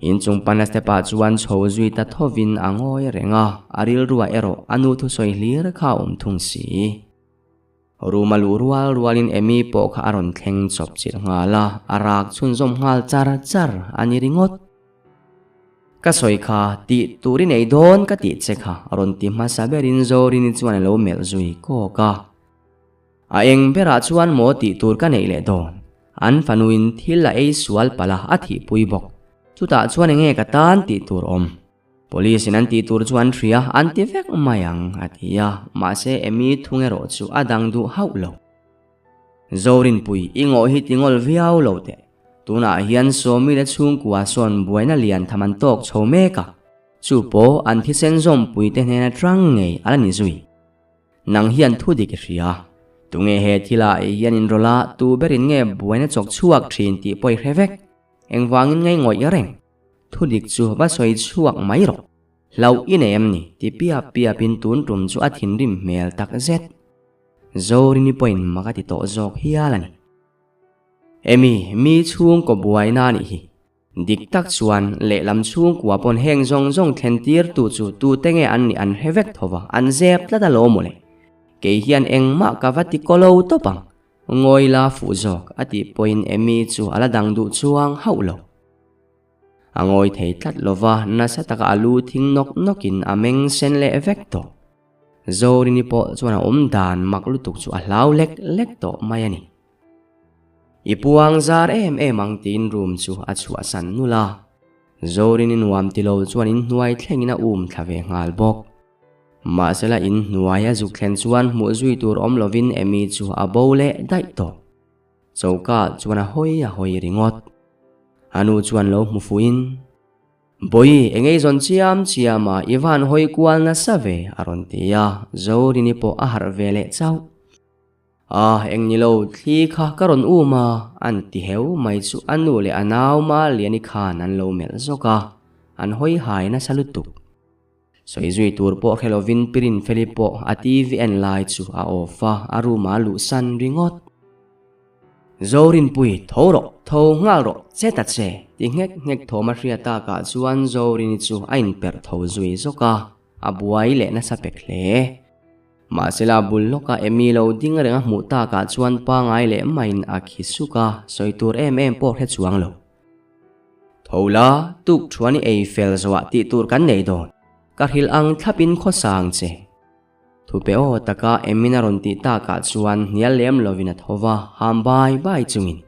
A: in chung panastepa chuan chho zui ta thovin angoi renga aril ruwa ero anu thu soi hlir kha thung si rumalu rualin emi po kha aron thleng chop chir ngala arak chun zom ngal char ani ringot ka soi kha ti turin ei don ka ti che kha aron ti ma saberin zorin chuan lo mel zui ko ka a eng bera chuan mo ti tur ka nei le don an fanuin thila ei sual pala athi pui bok chuta chuan nge ka tan ti tur om police in an ti tur chuan thria an ti vek mayang atia ma se emi thungero chu adang du haulo zorin pui ingo hi tingol viau lo te tuna hian somi le chung kwa son buaina lian thaman tok chhome ka chu po an thi sen zom pui te hna trang ngei ala ni zui nang hian thu dik ria tunge he thila hian in rola tu berin nge buaina chok chuak thin ti poi hrevek engwangin ngai ngoi yareng thu dik chu ba soi chuak mai ro lau in em ni ti pia pin tun tum chu athin rim mel tak zet zorini point makati to zok hialani emi mi chung ko buai na ni hi dik tak chuan le lam chung kwa pon heng zong thlen tir tu chu tu tenge an ni an hevek thova an zep tlada lo mole ke hian engma ka vati kolo to pang ngoi la fu zok ati point emi chu ala dang du chuang haulo angoi thei tlat lova na sa taka alu thing nokin ameng sen le vek to zorini po chuan om dan maklu tuk chu a hlau lek to mayani ipuang zar em ang tin room chu a chua san nula zorini nuam tilo chuan in hnuai thlengina thlave ngal bok ma sela in hnuaya zuk thlen chuan mu zui tur om lovin emi chu a bole dai to chauka chuan a hoi ringot anu chuan lo mu fuin boy engei zon chiama ivan hoi kwal na save aron tia zorini po a har vele chau engni lo thli kha karon uma an ti heu mai chu anu le anaw ma liani khan an lo mel zoka an hoi hai na salutuk soi zui tur po khelovin pirin felipo ati vn lai chu a ofa aruma lu san ringot zorin pui thoro tho ngal ro che ta che ti ngek thoma hria ta ka chuan zorin chu ain per tho zui zoka abuai le na sapek hle ma sela bulloka emi lo ding renga mu ta ka chuan pa ngai le main a khisuka soitur em po he chuang lo thola tuk thuani ei fel zawa ti tur kan nei don ka hil ang thlapin kho sang che thu pe o taka emina ron ti ta ka chuan nial lem lovina thova ham bai chungin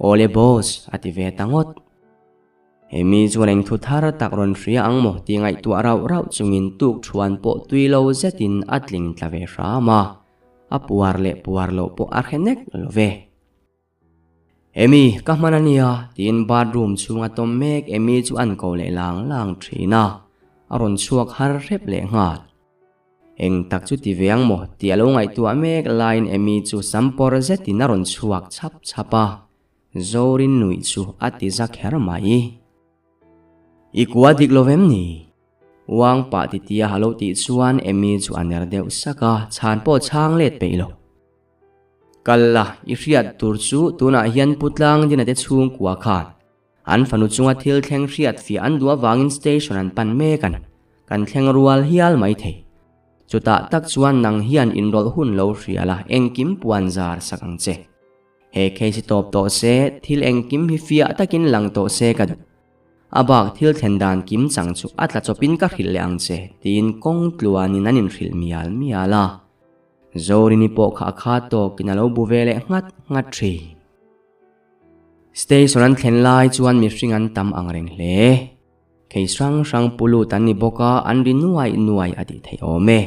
A: ole boss ati ve tangot emi chuan thu thar tak ron hria ang mo ti ngai tu rau chungin tuk thuan po tuilo zetin atling tlave rama apuar lo po arhenek love emi kahmanania tin bathroom chunga tom mek emi chu an ko le lang thina aron chuak har rep le ngal eng tak chu ti veang mo ti alo ngai tu amek line emi chu sampor zetin aron chuak chapa zorin nui chu ati za kher mai ikwa dik lovem ni wang pa ti tia halo ti chuan emi chu aner deu saka chan po chang let peilo kalla ifriat tur chu tuna hian putlang dinate chung kwa khan an fanu chunga thil thleng hriat fi an duwa wangin station an pan me kan thleng rual hial mai the chuta tak chuan nang hian inrol hun lo hriala engkim puan zar sakang che he case top to se thil engkim hi fia takin lang to se ka abak thil thendan kim chang chu atla chopin ka hril le ang che tin kong tluanin anin hril miala zorini po kha kha to kinalo buvele ngat thri station an thlen lai chuan mi hring an tam ang reng hle kei sang pulu tan ni boka an rin nuai ati thei ome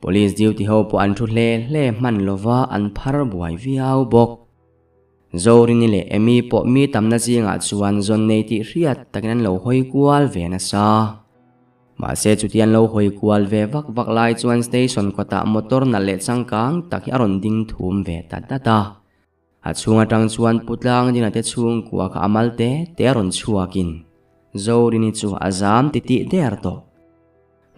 A: police duty ho po an thu hle man lova an phar buai viau bok zorini le emi po mi tamna chinga chuan zon nei ti riat takin lo hoi kwal ve na sa ma se chutian lo hoi kwal ve vak lai chuan station kota motor na le changkang takhi aron ding thum ve ta a chunga tang chuan putlang dina te chung kwa ka amalte te aron chuakin zorini chu azam titi der to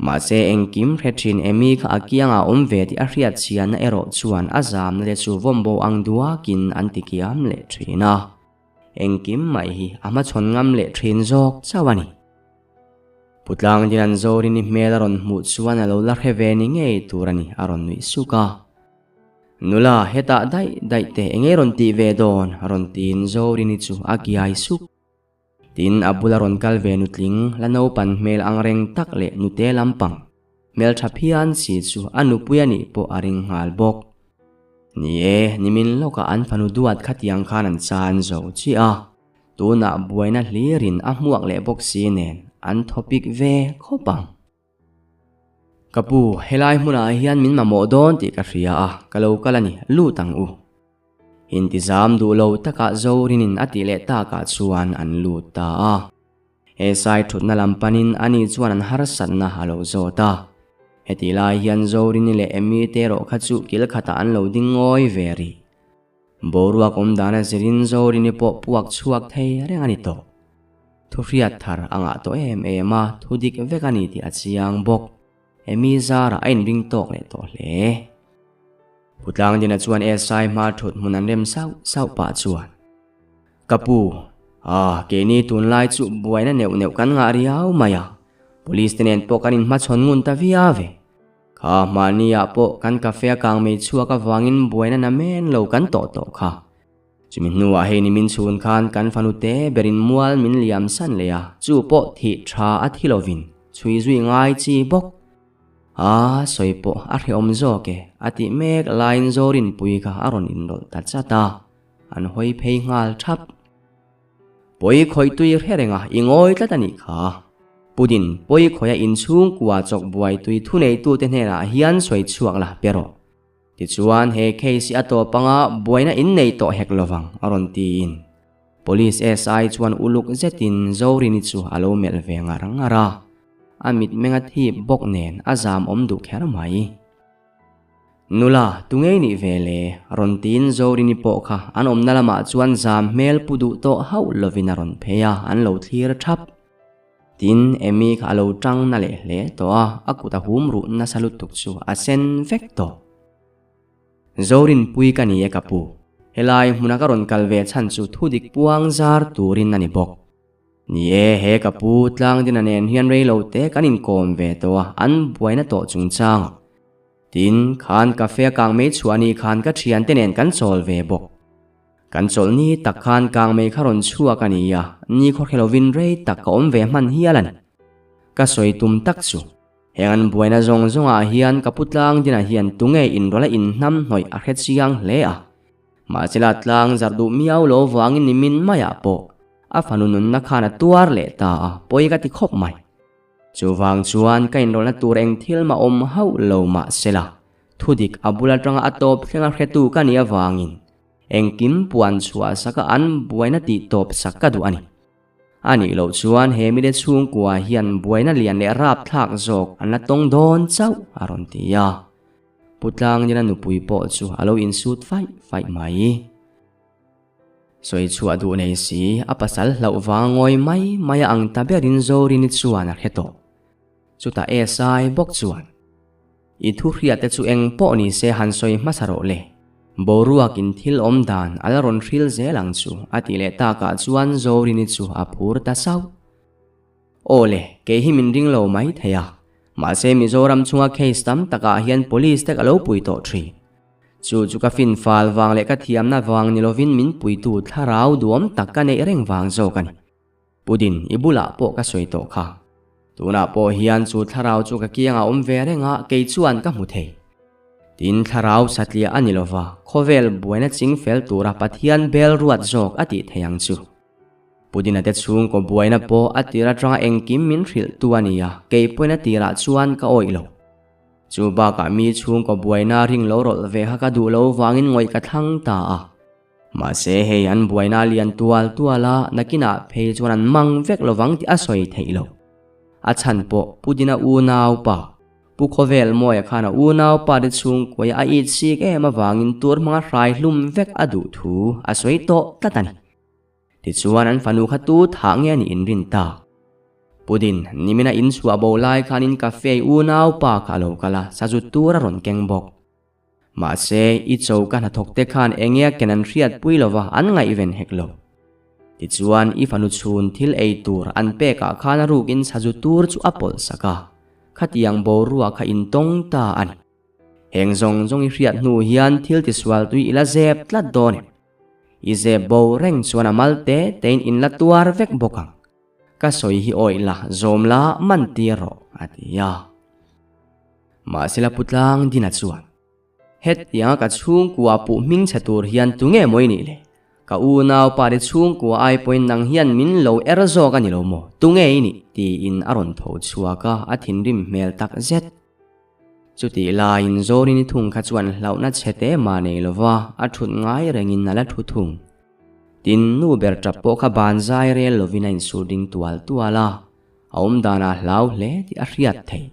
A: ma se engkim rethin emi kha akianga omve ti a hriat chian na ero chuan azam le chu vombo angdua kin antikiam le thina engkim mai hi ama chon ngam le thin jok chawani putlang dinan zorini melaron mu chuan alo la heveni ngei turani aron nui suka nula heta dai te engeron ti ve don aron tin zorini chu akiai suk tin abularon kalve nutling lano pan mel angreng tak le nute lampang mel thapian si chu anupuyani po aring ngal bok nie nimin loka an phanu duat khatiang khanan chan zo chi a tuna buaina hlirin a muak le bok si nen an topic ve khopang kapu helai hmuna hian min mamo don ti ka hria a kalo kalani lutang u intizam du lo taka zorinin atile taka chuan an luta a esai thutna lampanin ani chuan an harsan na halo zota hetilai hian zorini le emi te ro khachu kil khata an lo dingoi veri borua komdana zirin zorini po puak chuak thei rengani to thuriat thar anga to ema thudik vekani ti achiang bok emi zara ain ring tok le to hle putlang dina chuan esai ma thut munan rem sau pa chuan kapu ke ni tun lai chu buaina neu kan nga riau maya police tenen po kanin ma chon ngun ta via ve kha mania po kan cafe kang me chua ka wangin buaina na men lo kan to kha chumin nuwa he ni min chun khan kan fanute berin mual min liam san leya chu po thi tha a thilovin chui zui ngai chi bok soipo arhe omzo ke ati mek line zorin puika aron inrol ta chata an hoi phei ngal thap poi khoi tui herenga ingoi tlatani kha pudin poi khoya inchung kwa chok buai tui thunei tu te hera hian soi chuak la pero ti chuan he case ato panga buaina in nei to heklowang aron tin police SI chuan uluk zetin zorini chu alo mel venga rangara amit mengat hi bok nen azam omdu kher mai nula tungei ni vele rontin zorini po kha an omnalama chuan zam mel pudu to hau lovina ron pheya an lo thlir thap tin emi kha lo tang na le hle to akuta hum ru na salut tuk chu asen vekto zorin pui kani ekapu helai munakaron kalve chan chu thudik puang zar turin nani bok nie he kapu tlang dinanen hian reilo te kanin kom ve to an buaina to chungchang tin khan cafe kang me chuani khan ka thian tenen kan chol ve bok kan chol ni tak khan kang me kharon chua kania ni kho helovin re tak kom ve man hialan ka soi tum tak chu hengan buaina zonga hian kaputlang dina hian tunge in rola in nam noi a khet siang le a ma chela tlang zardu miau lo wangin nimin maya po afanunun na khana tuar le ta poi ka ti khop mai chuwang chuan kain rol na tur eng thil ma om hau lo ma sela thudik abula tanga atop thlenga hretu kania wangin engkim puan chua saka an buaina ti top sakadu ani lo chuan he mi de chung kwa hian buaina lian le rap thak jok an tong don chau aron tia putlang dina nupui po chu alo in suit fight mai soi chua du nei si apasal lau wangoi mai maya ang taberin zorin chuan a heto chuta esai bok chuan I thu hriat te chu eng po ni se han soi masaro le boruak in thil omdan alaron thril zelang chu atile ta ka chuan zorin chu apur ta sau ole ke hi min ring lo mai theya mà se Mizoram chunga case tam taka hian police tek alo pui to thri chu ka fin fal wang le ka thiam na wang ni lovin min pui tu tharau duam tak ka nei reng wang zo kan pudin ibula po ka soi to kha tuna po hian chu tharau chu ka kianga ve renga ke chuan ka mu thei tin tharau satlia anilova khovel buaina ching fel tura pathian bel ruat jok ati theyang chu pudina te chung ko buaina po atira tanga engkim min thril tuania ke poina tira chuan ka oilo chu ba ka mi chung ko buaina ring lo rol ve ha ka du lo wangin ngoi ka thang ta a ma se he an buaina lian tuala nakina phei chuan an mang vek lowang ti asoi theilo a chan po pudina u naw pa pu khovel moya khana u naw pa de chung ko ya I chi ke ma wangin tur ma rai hlum vek adu thu asoi to tatani ti chuan an fanu khatu thang ya ni in rin ta pudin nimina in chua bo lai khanin cafe u naw pa kha lo kala saju tura ron keng bok ma se I chou kan hathok te khan engya kenan riat puilova an ngai even heklo ti chuan I fanu chun thil ei tur an pe ka khana rukin saju tur chu apol saka khatiang bo ruwa kha in tong ta an heng zong i riat nu hian thil ti swal tui ila zep tlat don ize bo reng chuan amalte tein in la tuar vek bokang ka soi hi oila zomla man tiro atia ma sila putlang dina chuan het ya ka chung kwa pu ming chatur hian tunge moi ni le ka u naw pa de chung kwa ai point nang hian min lo erzo ka ni lo mo tunge ni ti in aron tho chua ka athin rim mel tak zet chuti la in zori ni thung kha chuan launa chete ma nei lova athut ngai rengin nala thu thung tin nu ber trapo kha banzai re lovina in suding tuala aum dana hlaw hle ti a riat thei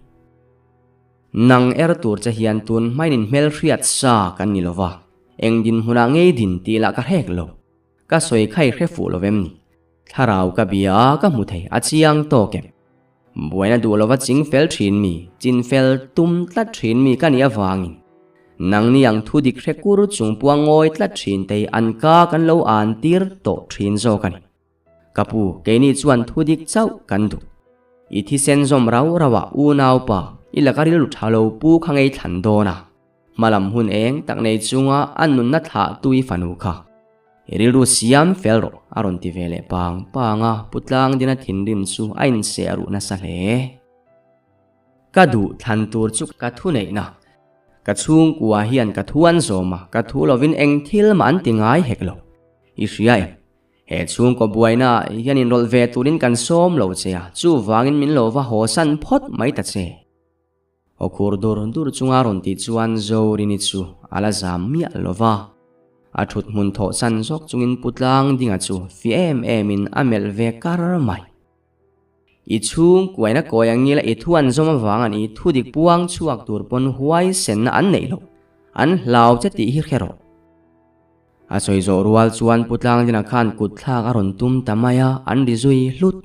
A: nang er tur cha hian tun mainin mel riat sa kan ni lova engdin huna ngei din ti la ka hek lo ka soi khai khe fu lovem ni tharau ka bia ka mu thei achiang to kem buaina du lova ching fel thin mi chin fel tum tlat thin mi kan ya wangin nang ni yang thu dik rekuru chung puang ngoi tlat thin tei an ka kan lo an tir to thin zo kan kapu ke ni chuan thu dik chau kan du I thi sen zom rawa u naw pa ilakari lu thalo pu khangai than dona malam hun eng tak nei chunga annun na tha tui fanu kha irilu siam felro aron ti vele panga putlang dina thindim chu ain se aru na sa hle ka du than tur chu ka thu nei na ka chung kwa hian ka thuan zoma ka thu lovin eng thil man tingai heklo I ria he chung ko buaina hian in rol ve turin kan som lo chea chu wangin min lo wa ho san phot mai ta che o khurdur dur chunga ron ti chuan zori ni chu ala zam mi lova athut mun tho san zok chungin putlang dinga chu fm in amel ve kar mai I chung kuaina koyang ngila I thuan zoma wangan I thudik puang chuak tur pon huai sen na an nei lo an hlaw che ti hi khero asoi zo rual chuan putlang dina khan kut thak aron tum tamaya an ri zui hlut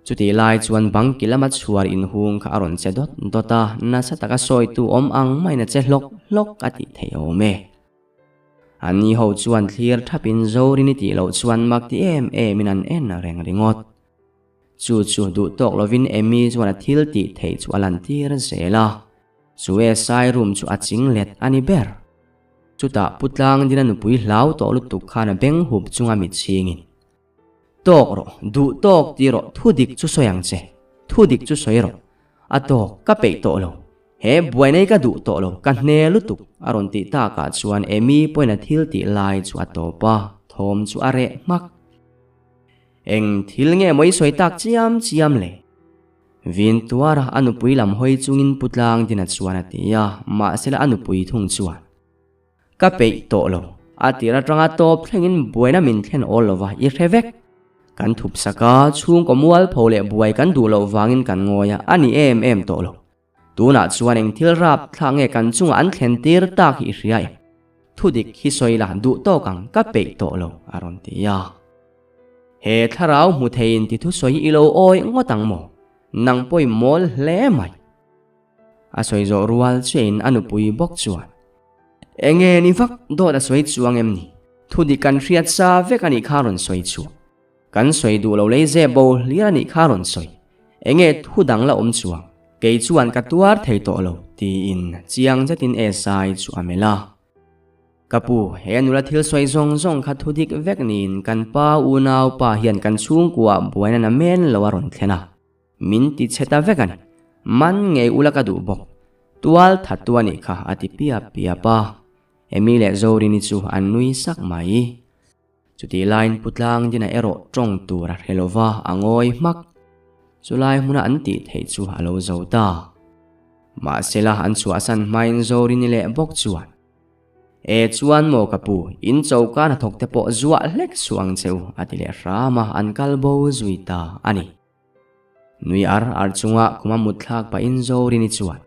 A: chuti lai chuan bang kilama chuar in hung kha aron che dota na sataka soi tu om ang maina che hlok ati theyo me ani ho chuan clear thapin zori ni ti lo chuan mak ti min an en reng ringot chu du tok lovin emi chuan thil ti thei chu alan tir zela chu e sai room chu aching let ani ber chuta putlang dina nupui hlau to lu tuk khana beng hup chunga mi chingin tok ro du tok ti ro thudik chu soyang che thudik chu soiro atok ka pe to lo he buainei ka du to lo ka hne lu tuk aron ti ta ka chuan emi poina thil ti lai chu atopa thom chu are mak eng thil nge moi soi tak chiam le vin tuara anupui lam hoi chungin putlang dina chuan atia ma sela anupui thung chuan ka pe to lo atira tanga top thlengin buaina min thlen olova I revek kan thup saka chung ko mual phole buai kan du lo wangin kan ngoya ani em to lo tuna chuan eng thil rap thlange kan chung an thlen tir tak hi ria thudik hi soila du to kang ka pe to lo aron tia he tharau mu thein ti thu soi ilo oi ngotang mo nang poi mol hle mai a soi zo rual chain anupui bok chuan enge ni vak do da soi chuang em ni thudi kan riat sa vek ani kharon soi chu kan soi du lo le ze bo lira ni kharon soi enge thudang la om chuang Kei chuan ka tuar thei to lo ti in chiang zatin e sai chu amela. Kapu he nula thil soi zong kha thudik vek nin kan pa unaw pa hian kan chung kwa buaina na men lo aron thena. Min ti cheta vekan man ngei ulaka du bok. Tual thatuani kha ati pia pa. Emile zori ni chu an nui sak mai. Chuti line putlang dina ero trong tura helova angoi mak. Chulai muna anti thei chu alo zo ta. Ma sela an chu asan main zori ni le bok chuan. E chuan mo kapu in chauka na thok te po zuwa lek suang cheu ati le rama an kalbo zuita ani. Nui ar chunga kuma mutlak pa in zori ni chuan.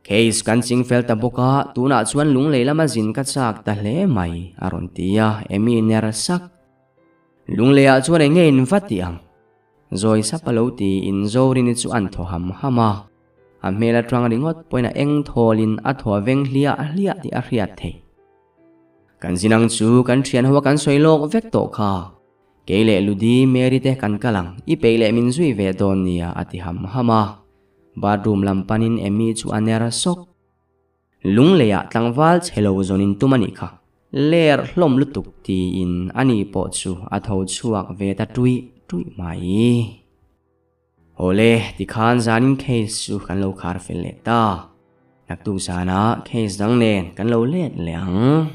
A: Case kan ching fel ta boka tuna chuan lung leilama zin ka chak ta hle mai aron tia emi ner sak. Lung lea chuan e ngein vatiang. Zoi sapalo ti in zori ni chuan tho hama. Amela trang ringot poina eng tholin a tho veng hlia ti a hriat thei. Kan zinang chu kan thian hawa kan soilok vek to kha. Keile ludi merite kan kalang I peile min zui ve don nia ati hama. Badroom lampanin emi chu anera sok. Lung lea tlangwal chelo zonin tumani kha. Ler hlom lutuk ti in ani po chu a tho chuak ve ta tui mai. Ole ti khan zanin case chu kan lo khar fel le ta. Naktu sana case dang nen kan lo let leang.